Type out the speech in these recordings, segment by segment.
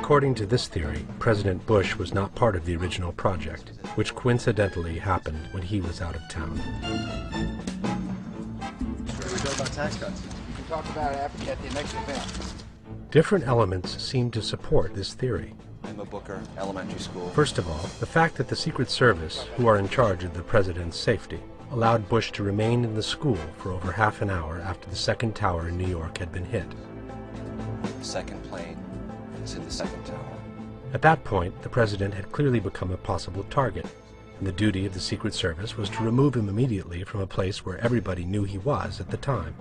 According to this theory, President Bush was not part of the original project, which coincidentally happened when he was out of town. We go about tax cuts. You can talk about it at the next event. Different elements seem to support this theory. Emma Booker Elementary School. First of all, the fact that the Secret Service, who are in charge of the president's safety, allowed Bush to remain in the school for over half an hour after the second tower in New York had been hit. The second plane is in the second tower. At that point, the president had clearly become a possible target, and the duty of the Secret Service was to remove him immediately from a place where everybody knew he was at the time.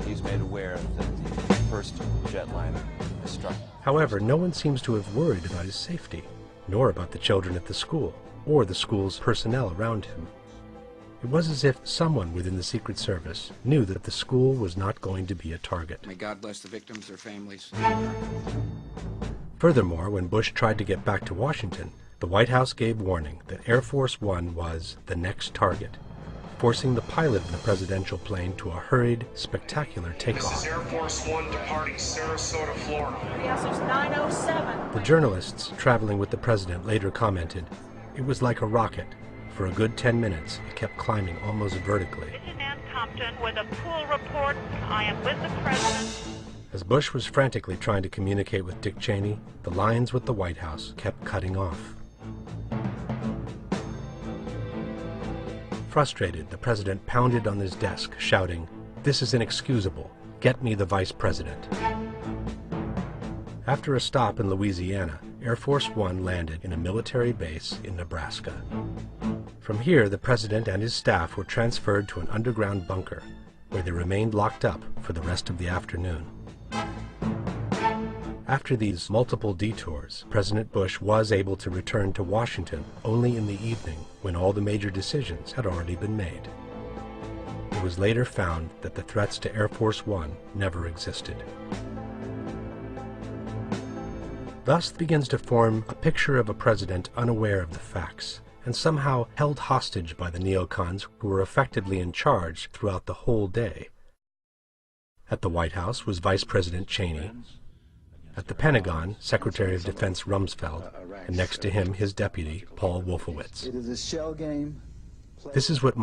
He's made aware that the first jetliner has struck. However, no one seems to have worried about his safety, nor about the children at the school, or the school's personnel around him. It was as if someone within the Secret Service knew that the school was not going to be a target. May God bless the victims, their families. Furthermore, when Bush tried to get back to Washington, the White House gave warning that Air Force One was the next target, forcing the pilot of the presidential plane to a hurried, spectacular takeoff. This is Air Force One departing Sarasota, Florida. Yes, it's 9:07. The journalists traveling with the president later commented, "It was like a rocket. For a good 10 minutes, it kept climbing almost vertically." This is Ann Compton with a pool report. I am with the president. As Bush was frantically trying to communicate with Dick Cheney, the lines with the White House kept cutting off. Frustrated, the president pounded on his desk, shouting, "This is inexcusable. Get me the vice president." After a stop in Louisiana, Air Force One landed in a military base in Nebraska. From here, the president and his staff were transferred to an underground bunker, where they remained locked up for the rest of the afternoon. After these multiple detours, President Bush was able to return to Washington only in the evening, when all the major decisions had already been made. It was later found that the threats to Air Force One never existed. Thus begins to form a picture of a president unaware of the facts, and somehow held hostage by the neocons who were effectively in charge throughout the whole day. At the White House was Vice President Cheney. At the Pentagon, Secretary of Defense Rumsfeld, and next to him his deputy, Paul Wolfowitz. It is a shell game. This is what